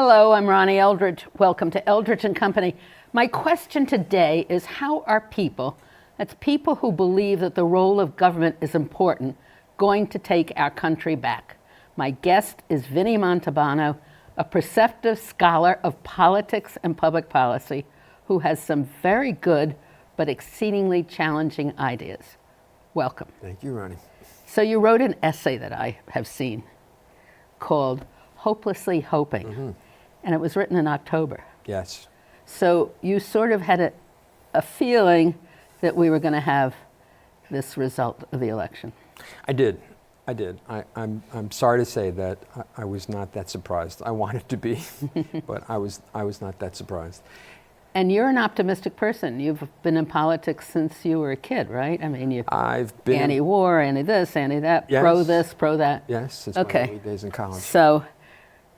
Hello, I'm Ronnie Eldridge. Welcome to Eldridge and Company. My question today is, how are people, that's people who believe that the role of government is important, going to take our country back? My guest is Vincent Montalbano, a perceptive scholar of politics and public policy who has some very good but exceedingly challenging ideas. Welcome. Thank you, Ronnie. So you wrote an essay that I have seen called Hopelessly Hoping, and it was written in October. Yes. So you sort of had a feeling that we were going to have this result of the election. I did. I'm sorry to say that I was not that surprised. I wanted to be, but I was not that surprised. And you're an optimistic person. You've been in politics since you were a kid, right? I mean, I've been anti-war, anti-this, anti-that, yes. Pro this, pro that. Yes, since okay. my early days in college. So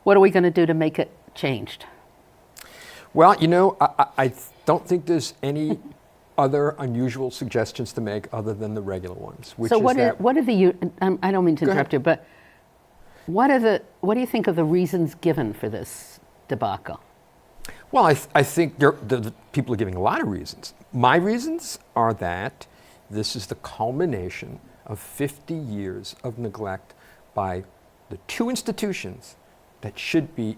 what are we going to do to make it changed? Well, you know, I don't think there's any other unusual suggestions to make other than the regular ones. Which so is what are the, I don't mean to interrupt you, but what do you think are the reasons given for this debacle? Well, I think the people are giving a lot of reasons. My reasons are that this is the culmination of 50 years of neglect by the two institutions that should be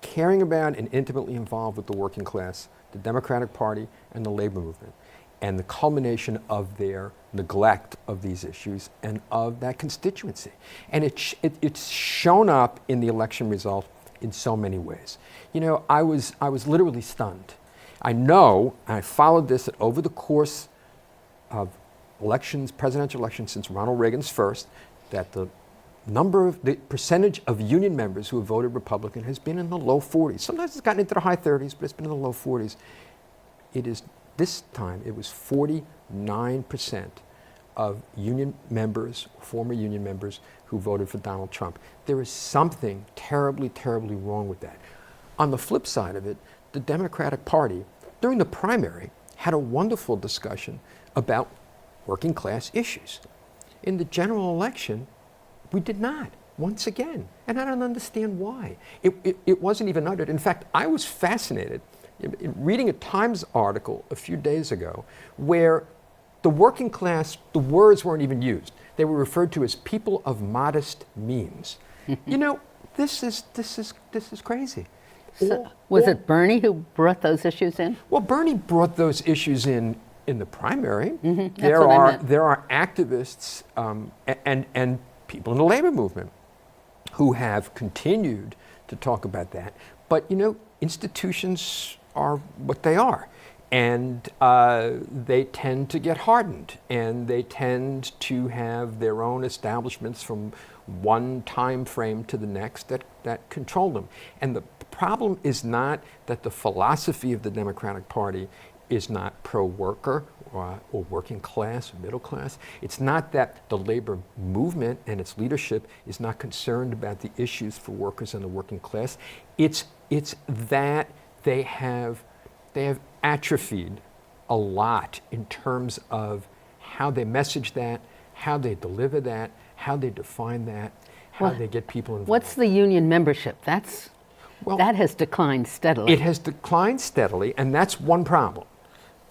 caring about and intimately involved with the working class, the Democratic Party and the labor movement, and the culmination of their neglect of these issues and of that constituency. And it's shown up in the election result in so many ways. You know, I was literally stunned. I followed this over the course of elections, presidential elections since Ronald Reagan's first, that the percentage of union members who have voted Republican has been in the low 40s. Sometimes it's gotten into the high 30s, but it's been in the low 40s. This time, it was 49% of union members, former union members, who voted for Donald Trump. There is something terribly, terribly wrong with that. On the flip side of it, the Democratic Party, during the primary, had a wonderful discussion about working class issues. In the general election, we did not, once again, and I don't understand why. It wasn't even uttered. In fact, I was fascinated in reading a Times article a few days ago where the working class, the words weren't even used. They were referred to as people of modest means. You know, this is crazy. So was it Bernie who brought those issues in? Well, Bernie brought those issues in the primary. There are activists and people in the labor movement who have continued to talk about that. But you know, institutions are what they are. And they tend to get hardened, and they tend to have their own establishments from one time frame to the next that control them. And the problem is not that the philosophy of the Democratic Party is not pro-worker or working class, or middle class. It's not that the labor movement and its leadership is not concerned about the issues for workers and the working class. It's that they have atrophied a lot in terms of how they message that, how they deliver that, how they define that, how they get people involved. What's the union membership? That has declined steadily. It has declined steadily, and that's one problem.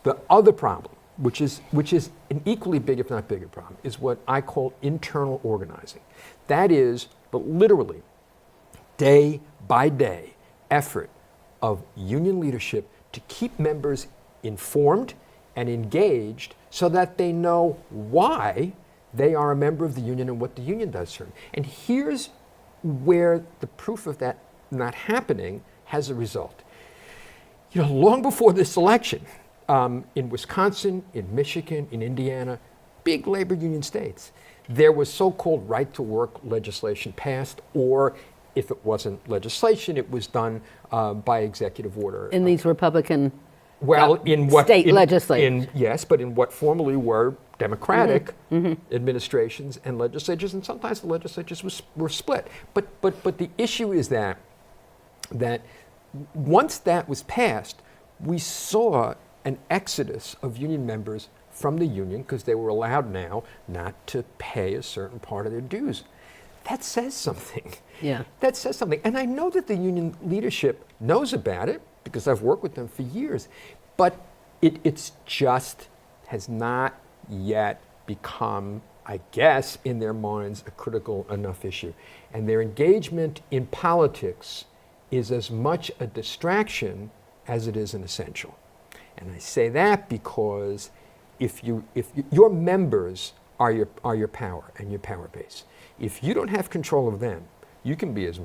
The other problem, which is an equally big, if not bigger problem, is what I call internal organizing. That is the literally day by day effort of union leadership to keep members informed and engaged so that they know why they are a member of the union and what the union does for them. And here's where the proof of that not happening has a result. You know, long before this election, in Wisconsin, in Michigan, in Indiana, big labor union states, there was so-called right-to-work legislation passed, or if it wasn't legislation, it was done by executive order. In these Republican state legislatures. Yes, but in what formerly were Democratic administrations and legislatures, and sometimes the legislatures were split. But the issue is that once that was passed, we saw an exodus of union members from the union because they were allowed now not to pay a certain part of their dues. that says something. Yeah. That says something. And I know that the union leadership knows about it because I've worked with them for years. But it's just has not yet become, I guess, in their minds, a critical enough issue. And their engagement in politics is as much a distraction as it is an essential. And I say that because if your members are your power and your power base. If you don't have control of them, you can be as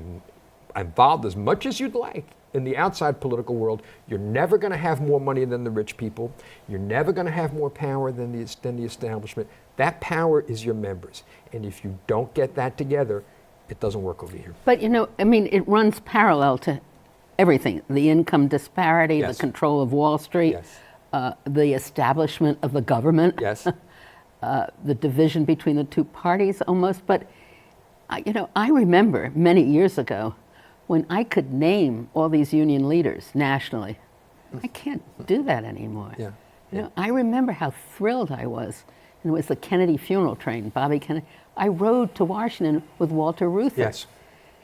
involved as much as you'd like in the outside political world. You're never going to have more money than the rich people. You're never going to have more power than the establishment. That power is your members. And if you don't get that together, it doesn't work over here. But, I mean, it runs parallel to everything. The income disparity, Yes. the control of Wall Street, Yes. the establishment of the government, Yes. the division between the two parties almost. But, I remember many years ago when I could name all these union leaders nationally. I can't do that anymore. Yeah. I remember how thrilled I was. And it was the Kennedy funeral train, Bobby Kennedy. I rode to Washington with Walter Reuther. Yes.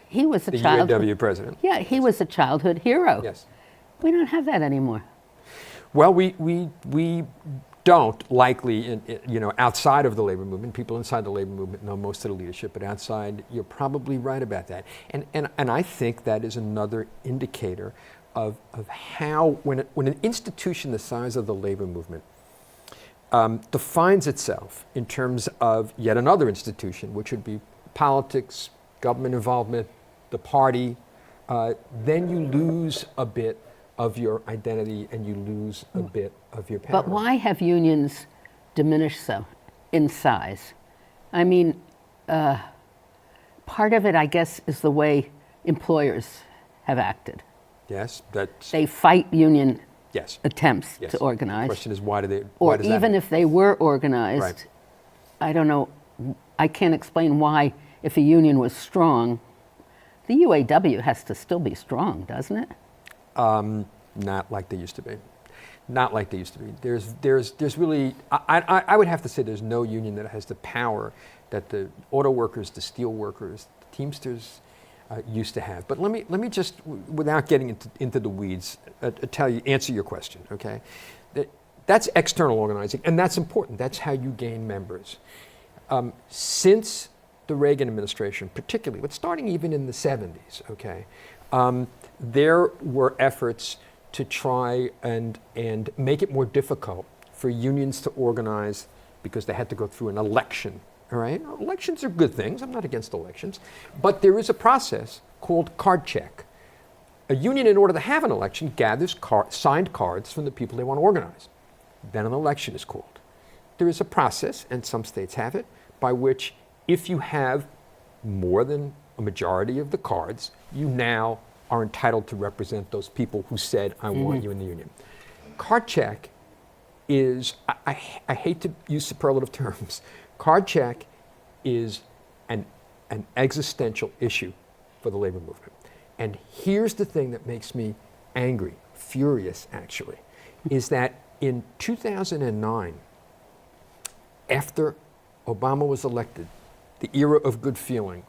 He was a The childhood. UAW president. Yeah, he was a childhood hero. Yes. We don't have that anymore. Well, we don't likely, outside of the labor movement. People inside the labor movement know most of the leadership, but outside, you're probably right about that. And I think that is another indicator of how, when an institution the size of the labor movement defines itself in terms of yet another institution, which would be politics, government involvement, the party, then you lose a bit of your identity and you lose a bit of your power. But why have unions diminished so in size? I mean, part of it, I guess, is the way employers have acted. Yes, that's They fight union yes. attempts Yes. to organize. The question is why do they? Or why does even that if they were organized, Right. I don't know, I can't explain why, if a union was strong, the UAW has to still be strong, doesn't it? not like they used to be. Not like they used to be. There's really, I would have to say there's no union that has the power that the auto workers, the steel workers, the Teamsters used to have. But let me just, without getting into the weeds, answer your question, okay? That's external organizing, and that's important. That's how you gain members. Since the Reagan administration, particularly, but starting even in the 70s, okay, there were efforts to try and make it more difficult for unions to organize because they had to go through an election, all right? Elections are good things. I'm not against elections. But there is a process called card check. A union, in order to have an election, gathers signed cards from the people they want to organize. Then an election is called. There is a process, and some states have it, by which if you have more than a majority of the cards, you now are entitled to represent those people who said, I want you in the union. Card check is, I hate to use superlative terms, card check is an existential issue for the labor movement. And here's the thing that makes me angry, furious actually, is that in 2009, after Obama was elected, the era of good feeling,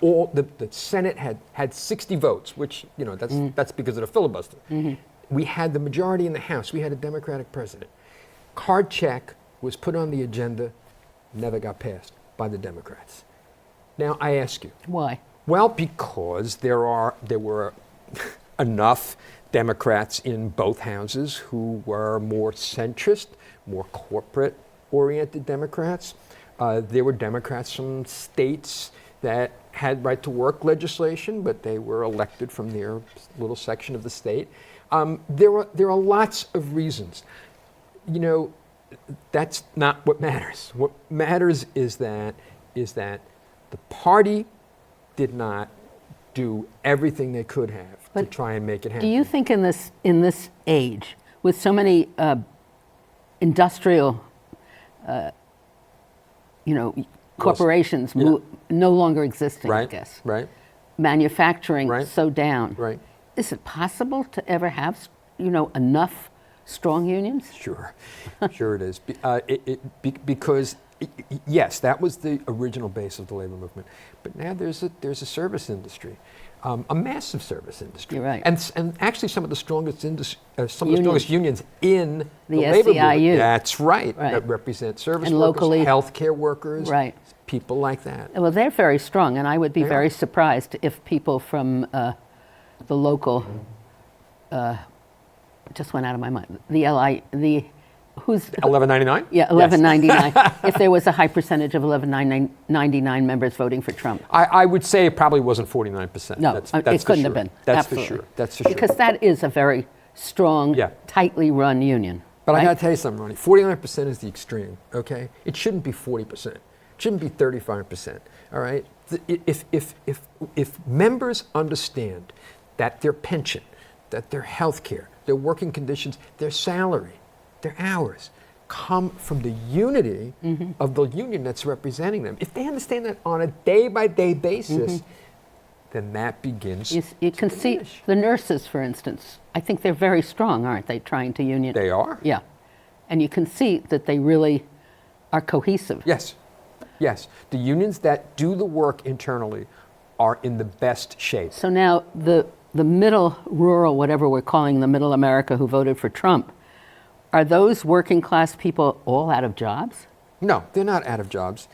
the Senate had 60 votes, which, that's because of the filibuster. We had the majority in the House. We had a Democratic president. Card check was put on the agenda, never got passed by the Democrats. Now, I ask you. Why? Well, because there were enough Democrats in both houses who were more centrist, more corporate-oriented Democrats. There were Democrats from states that had right-to-work legislation, but they were elected from their little section of the state. There are lots of reasons. That's not what matters. What matters is that the party did not do everything they could have to try and make it happen. Do you think in this age, with so many industrial, corporations no longer existing, I guess, Right. manufacturing so down, Right. is it possible to ever have, enough strong unions? Sure it is. Because Yes, that was the original base of the labor movement. But now there's a service industry, a massive service industry. You're right. And actually some of the strongest strongest unions in The labor movement. SEIU. That's right. Right. That represent service And workers, locally- healthcare workers, Right. people like that. Well, they're very strong, and I would be They very are. surprised if people from the local, just went out of my mind, who's 1199? Yeah, 1199. If there was a high percentage of 1199 members voting for Trump. I would say it probably wasn't 49%. No, that's it for couldn't sure. have been. That's Absolutely. for sure. That's for sure. Because that is a very strong, Yeah. tightly run union. But I right? got to tell you something, Ronnie. 49% is the extreme, okay? It shouldn't be 40%. It shouldn't be 35%, all right? If members understand that their pension, that their health care, their working conditions, their salary, their hours come from the unity of the union that's representing them, if they understand that on a day-by-day basis, then that begins You can to see diminish. the nurses, for instance. I think they're very strong, aren't they, trying to union? They are. Yeah. And you can see that they really are cohesive. Yes, yes. The unions that do the work internally are in the best shape. So now the middle rural, whatever we're calling the middle America who voted for Trump, are those working class people all out of jobs? No, they're not out of jobs.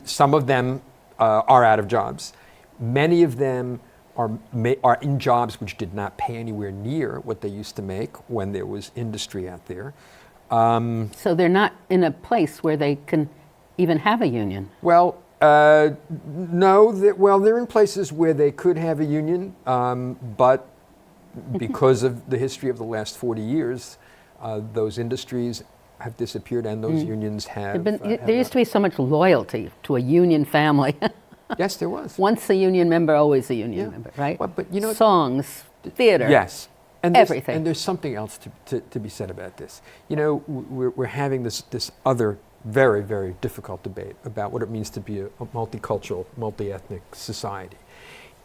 Some of them are out of jobs. Many of them are in jobs which did not pay anywhere near what they used to make when there was industry out there. So they're not in a place where they can even have a union. Well, no. They're in places where they could have a union, but because of the history of the last 40 years, those industries have disappeared and those unions have. There used to be so much loyalty to a union family. Yes, there was. Once a union member, always a union Yeah. member, right? Well, but you know, songs, theater. yes, and everything. And there's something else to be said about this. You know, we're having this other very, very difficult debate about what it means to be a multicultural, multi-ethnic society,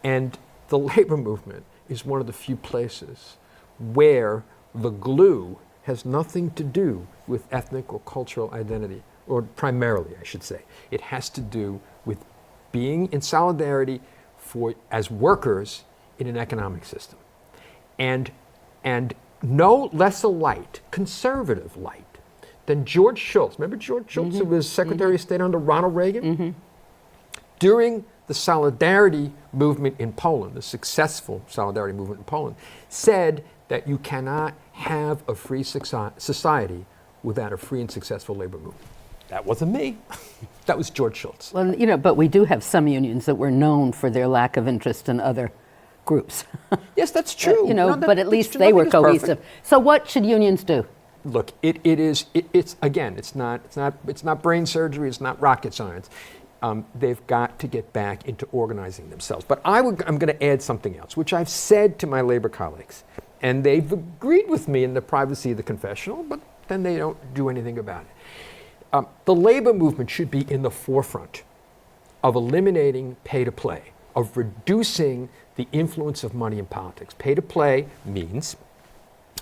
and the labor movement is one of the few places where the glue has nothing to do with ethnic or cultural identity, or primarily, I should say. It has to do with being in solidarity as workers in an economic system. And no less a light, conservative light, than George Shultz. Remember George Shultz, who was Secretary of State under Ronald Reagan? During the solidarity movement in Poland, the successful solidarity movement in Poland, said that you cannot have a free society without a free and successful labor movement. That wasn't me. That was George Shultz. Well, you know, but we do have some unions that were known for their lack of interest in other groups. Yes, that's true. You know, No, but at that's least true. they were Nothing is perfect. cohesive. So what should unions do? Look, it's again, it's not brain surgery, it's not rocket science. They've got to get back into organizing themselves. But I'm going to add something else, which I've said to my labor colleagues, and they've agreed with me in the privacy of the confessional, but then they don't do anything about it. The labor movement should be in the forefront of eliminating pay-to-play, of reducing the influence of money in politics. Pay-to-play means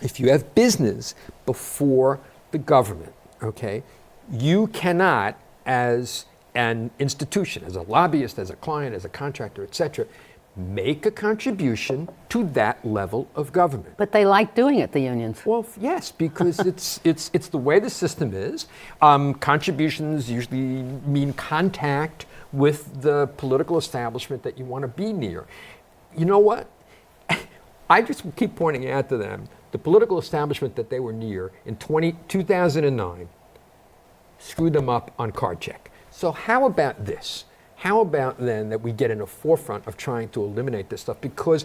if you have business before the government, okay, you cannot, as an institution, as a lobbyist, as a client, as a contractor, etc., make a contribution to that level of government. But they like doing it, the unions. Well, yes, because it's the way the system is. Contributions usually mean contact with the political establishment that you want to be near. You know what? I just keep pointing out to them the political establishment that they were near in 2009 screwed them up on card check. So how about this? How about then that we get in the forefront of trying to eliminate this stuff? Because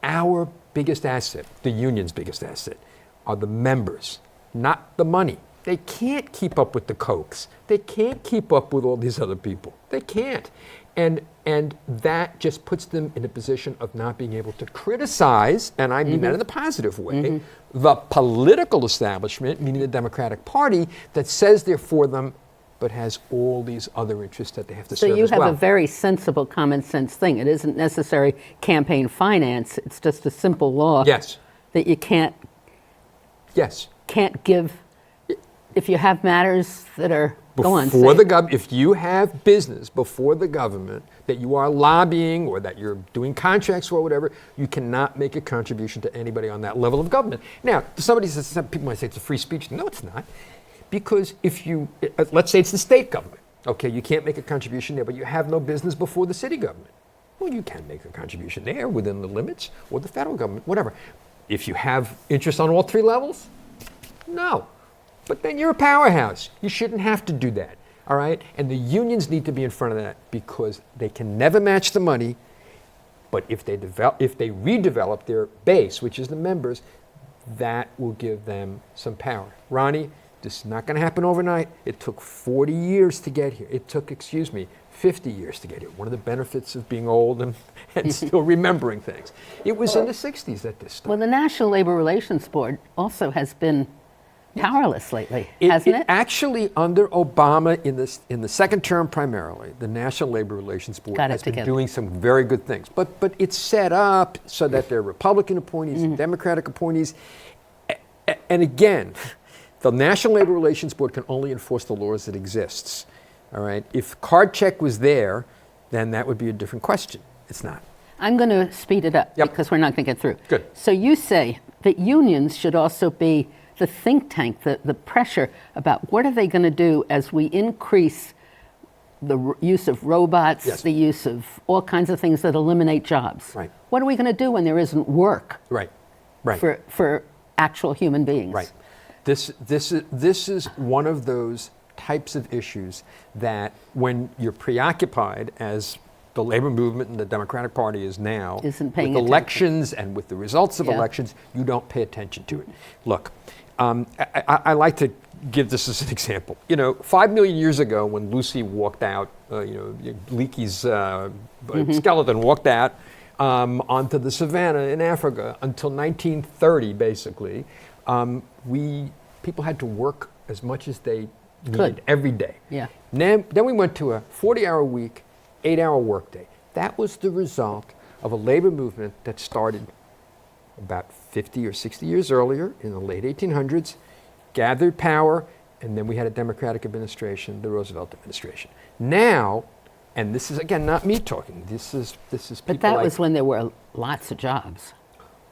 our biggest asset, the union's biggest asset, are the members, not the money. They can't keep up with the Kochs. They can't keep up with all these other people. They can't. And that just puts them in a position of not being able to criticize, and I mean that in a positive way, the political establishment, meaning the Democratic Party, that says they're for them, but has all these other interests that they have to serve as well. So you have a very sensible, common sense thing. It isn't necessary campaign finance. It's just a simple law Yes. that you can't Yes. give if you have matters that are, go on, Before say the it. government, if you have business before the government that you are lobbying or that you're doing contracts or whatever, you cannot make a contribution to anybody on that level of government. Now, somebody says, some people might say it's a free speech. No, it's not. Because if you, let's say it's the state government, okay, you can't make a contribution there, but you have no business before the city government. Well, you can make a contribution there within the limits, or the federal government, whatever. If you have interest on all three levels, no. But then you're a powerhouse. You shouldn't have to do that, all right? And the unions need to be in front of that because they can never match the money, but if they redevelop their base, which is the members, that will give them some power. Ronnie, this is not going to happen overnight. It took 40 years to get here. It took, 50 years to get here. One of the benefits of being old and still remembering things. It was in the 60s that this started. Well, the National Labor Relations Board also has been powerless lately, hasn't it? Actually, under Obama, in the second term primarily, the National Labor Relations Board has been doing some very good things. But it's set up so that there are Republican appointees and Democratic appointees. And again, the National Labor Relations Board can only enforce the laws that exists. All right? If card check was there, then that would be a different question. It's not. I'm going to speed it up because we're not going to get through. Good. So you say that unions should also be the think tank, the pressure about what are they going to do as we increase the use of robots, the use of all kinds of things that eliminate jobs. Right. What are we going to do when there isn't work Right. for actual human beings? Right. This is one of those types of issues that when you're preoccupied, as the labor movement and the Democratic Party is now, with elections and with the results of elections, you don't pay attention to it. Look, I like to give this as an example. 5 million years ago when Lucy walked out, Leakey's skeleton walked out onto the savannah in Africa until 1930, basically, people had to work as much as they needed every day. Yeah. Then we went to a 40-hour week, 8-hour workday. That was the result of a labor movement that started about 50 or 60 years earlier in the late 1800s, gathered power, and then we had a Democratic administration, the Roosevelt administration. Now, and this is again not me talking. This is people. But that was when there were lots of jobs.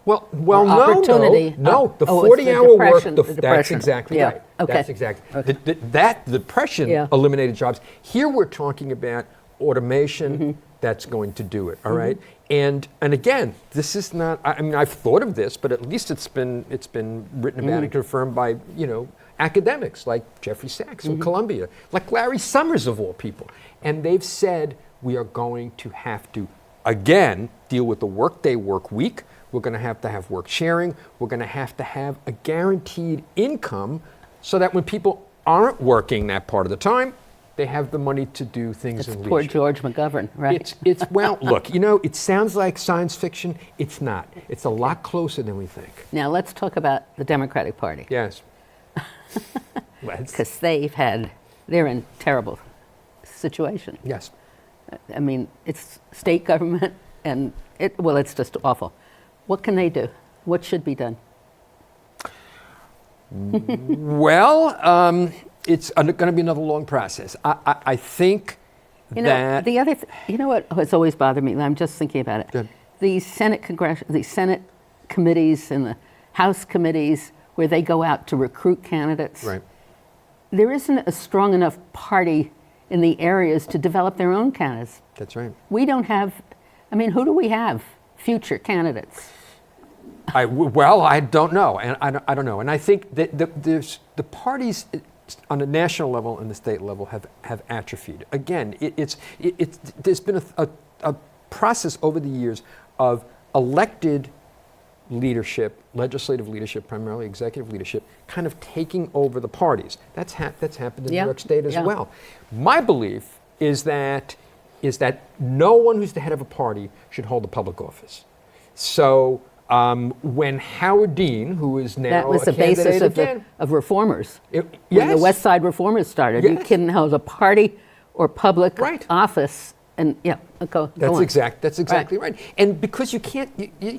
Well, opportunity. No. The Oh, 40-hour work. the That's depression. exactly Yeah. right. Okay. That's exactly. Okay. That depression eliminated jobs. Here we're talking about automation that's going to do it. All right. And again, this is not. I mean, I've thought of this, but at least it's been written about and confirmed by academics like Jeffrey Sachs from Columbia, like Larry Summers of all people, and they've said we are going to have to again deal with the workday work week. We're going to have work sharing. We're going to have a guaranteed income so that when people aren't working that part of the time, they have the money to do things in leisure. Poor George McGovern, right? Well, look, it sounds like science fiction. It's not. It's a lot closer than we think. Now let's talk about the Democratic Party. Yes. Because they're in terrible situation. Yes. I mean, it's state government and it's just awful. What can they do? What should be done? Well, it's going to be another long process. I think that the other, what has always bothered me, and I'm just thinking about it. Good. The Senate committees and the House committees where they go out to recruit candidates. Right. There isn't a strong enough party in the areas to develop their own candidates. That's right. We don't have. I mean, who do we have? Future candidates. I don't know, and I don't know, and I think that the parties on the national level and the state level have atrophied. Again, there's been a process over the years of elected leadership, legislative leadership, primarily executive leadership, kind of taking over the parties. That's happened in New York State as well. My belief is that no one who's the head of a party should hold a public office. So when Howard Dean, who is now that was the basis of reformers. When the West Side reformers started, you couldn't hold a party or public office, and Go That's on. exactly right. And because you can't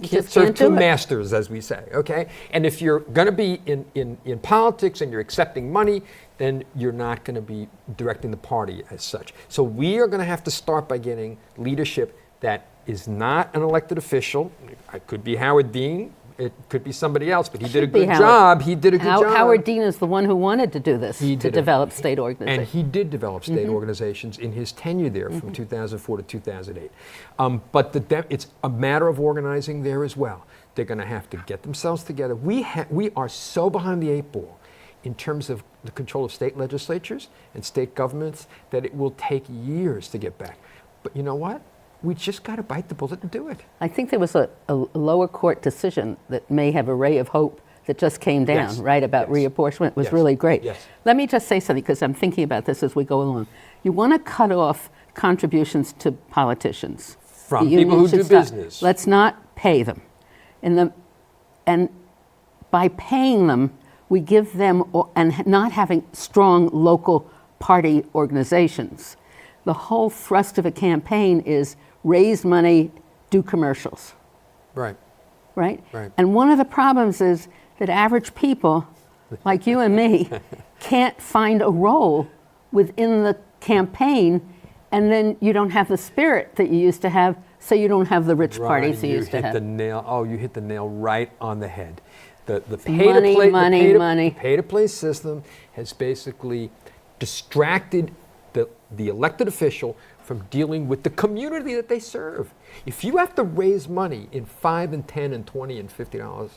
just serve can't do two it. masters, as we say, okay? And if you're going to be in politics and you're accepting money, then you're not going to be directing the party as such. So we are going to have to start by getting leadership that is not an elected official. It could be Howard Dean. It could be somebody else, but he did a good job. He did a good job. Howard Dean is the one who wanted to do this, He to did it. develop state organizations. And he did develop state organizations in his tenure there from 2004 to 2008. But it's a matter of organizing there as well. They're going to have to get themselves together. We are so behind the eight ball in terms of the control of state legislatures and state governments that it will take years to get back. But you know what? We just got to bite the bullet and do it. I think there was a lower court decision that may have a ray of hope that just came down, Yes. right, about Yes. reapportionment. It was Yes. really great. Yes. Let me just say something, because I'm thinking about this as we go along. You want to cut off contributions to politicians. From The people who union should do stop. business. Let's not pay them. And by paying them, we give them, and not having strong local party organizations. The whole thrust of a campaign is raise money, do commercials, Right. right? Right. And one of the problems is that average people, like you and me, can't find a role within the campaign, and then you don't have the spirit that you used to have, so you don't have the rich parties you used to have. You hit the nail right on the head. The Money. pay-to-play system has basically distracted the elected official from dealing with the community that they serve. If you have to raise money in $5 and $10 and $20 and $50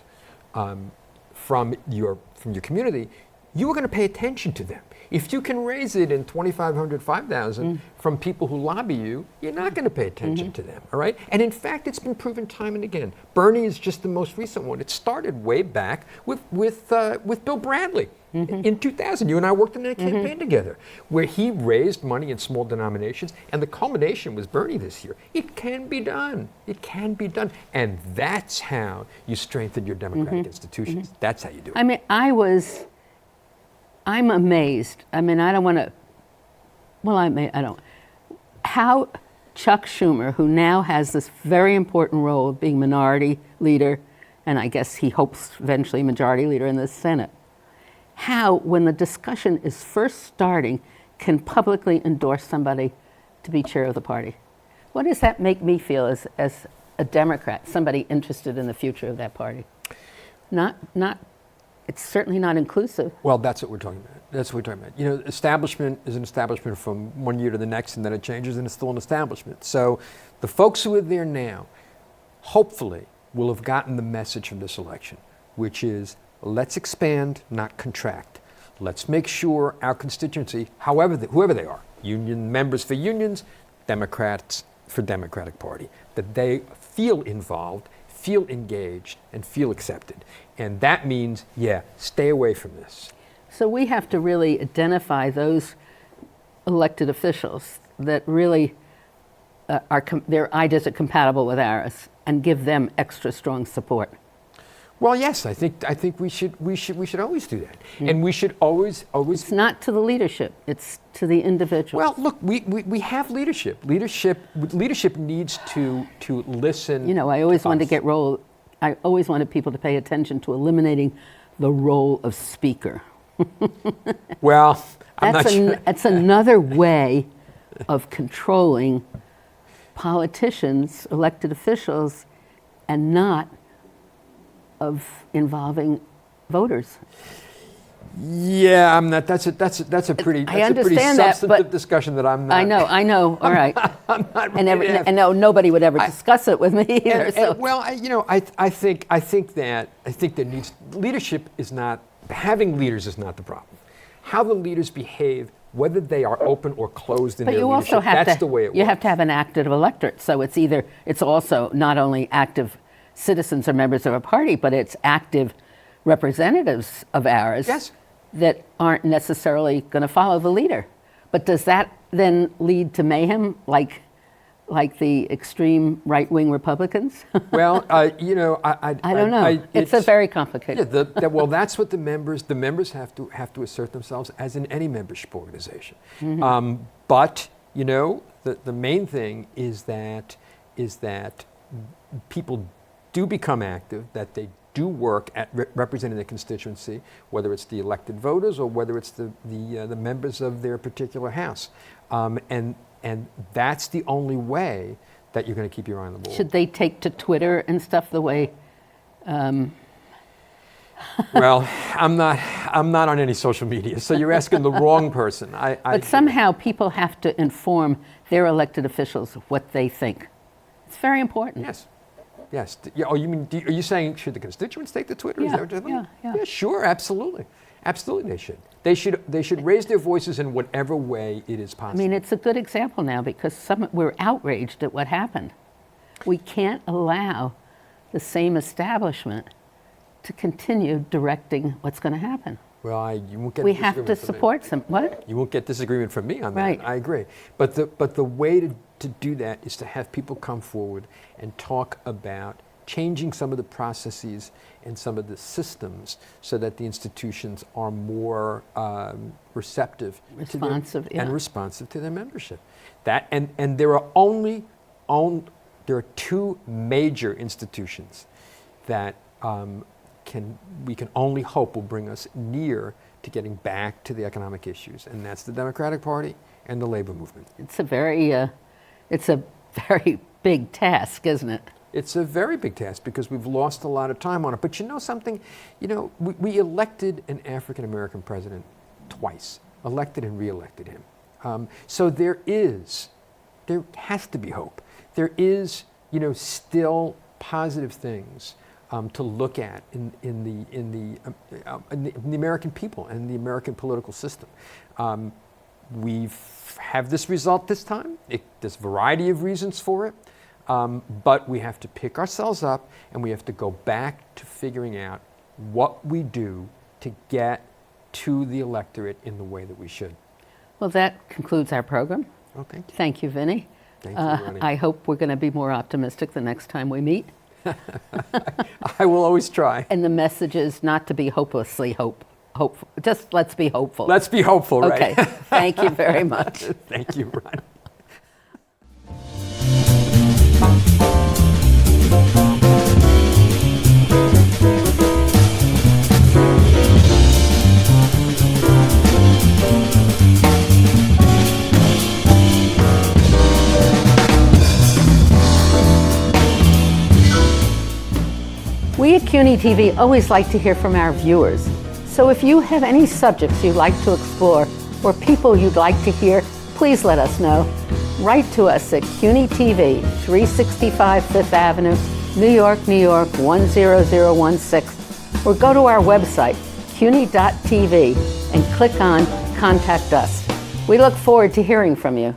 from your community, you are going to pay attention to them. If you can raise it in $2,500, $5,000 from people who lobby you, you're not going to pay attention to them, all right? And in fact, it's been proven time and again. Bernie is just the most recent one. It started way back with Bill Bradley in 2000. You and I worked in that campaign together, where he raised money in small denominations, and the culmination was Bernie this year. It can be done. It can be done. And that's how you strengthen your democratic institutions. That's how you do it. I mean, I'm amazed. I mean, I don't want to, well, I don't. How Chuck Schumer, who now has this very important role of being minority leader, and I guess he hopes eventually majority leader in the Senate, how, when the discussion is first starting, can publicly endorse somebody to be chair of the party? What does that make me feel as a Democrat, somebody interested in the future of that party? It's certainly not inclusive. Well, that's what we're talking about. You know, establishment is an establishment from one year to the next, and then it changes, and it's still an establishment. So the folks who are there now, hopefully, will have gotten the message from this election, which is let's expand, not contract. Let's make sure our constituency, whoever they are, union members for unions, Democrats for Democratic Party, that they feel involved, feel engaged, and feel accepted. And that means, stay away from this. So we have to really identify those elected officials that really their ideas are compatible with ours, and give them extra strong support. Well, yes, I think we should always do that, and we should always. It's not to the leadership; it's to the individual. Well, look, we have leadership. Leadership needs to listen. You know, I always wanted I always wanted people to pay attention to eliminating the role of speaker. Well, I'm not sure. That's another way of controlling politicians, elected officials, and not of involving voters. Yeah, I'm not. That's a pretty substantive discussion that I'm not. I know. All right. I'm not ready and no, nobody would ever discuss it with me either. I think there needs leadership is not having leaders is not the problem. How the leaders behave, whether they are open or closed in But their you leadership, also have that's the way it works. You have to have an active electorate. So it's also not only active citizens or members of a party, but it's active representatives of ours that aren't necessarily going to follow the leader. But does that then lead to mayhem, like the extreme right-wing Republicans? Well, I don't know. It's a very complicated. Yeah, well, that's what the members have to assert themselves as in any membership organization. But the the main thing is that people do become active, that they do work at representing the constituency, whether it's the elected voters or whether it's the members of their particular house. And that's the only way that you're going to keep your eye on the ball. Should they take to Twitter and stuff the way? Well, I'm not on any social media, so you're asking the wrong person. But somehow people have to inform their elected officials of what they think. It's very important. Yes. Yes. Oh, you mean? Are you saying should the constituents take to Twitter? Yeah, Is that what you're saying? yeah. Sure, absolutely, absolutely. They should. They should raise their voices in whatever way it is possible. I mean, it's a good example now because we're outraged at what happened. We can't allow the same establishment to continue directing what's going to happen. Well, you won't get. We have to support some. What? You won't get disagreement from me on that. Right. I agree. But the way to do that is to have people come forward and talk about changing some of the processes and some of the systems so that the institutions are more receptive Responsive, and responsive to their membership. That and there are there are two major institutions that we can only hope will bring us near to getting back to the economic issues, and that's the Democratic Party and the labor movement. It's a very big task, isn't it? It's a very big task because we've lost a lot of time on it. But you know something? You know, we elected an African-American president twice, elected and re-elected him. So there has to be hope. There is, still positive things to look at in the American people and the American political system. We have this result this time. There's a variety of reasons for it, but we have to pick ourselves up and we have to go back to figuring out what we do to get to the electorate in the way that we should. Well, that concludes our program. Oh, thank you. Thank you, Vinny. Thank you, Ronnie. I hope we're going to be more optimistic the next time we meet. I will always try. And the message is not to be hopelessly hopeful. Just let's be hopeful. Let's be hopeful, right? Okay. Thank you very much. Thank you, Ronnie. We at CUNY TV always like to hear from our viewers. So if you have any subjects you'd like to explore or people you'd like to hear, please let us know. Write to us at CUNY TV, 365 Fifth Avenue, New York, New York, 10016, or go to our website, cuny.tv, and click on Contact Us. We look forward to hearing from you.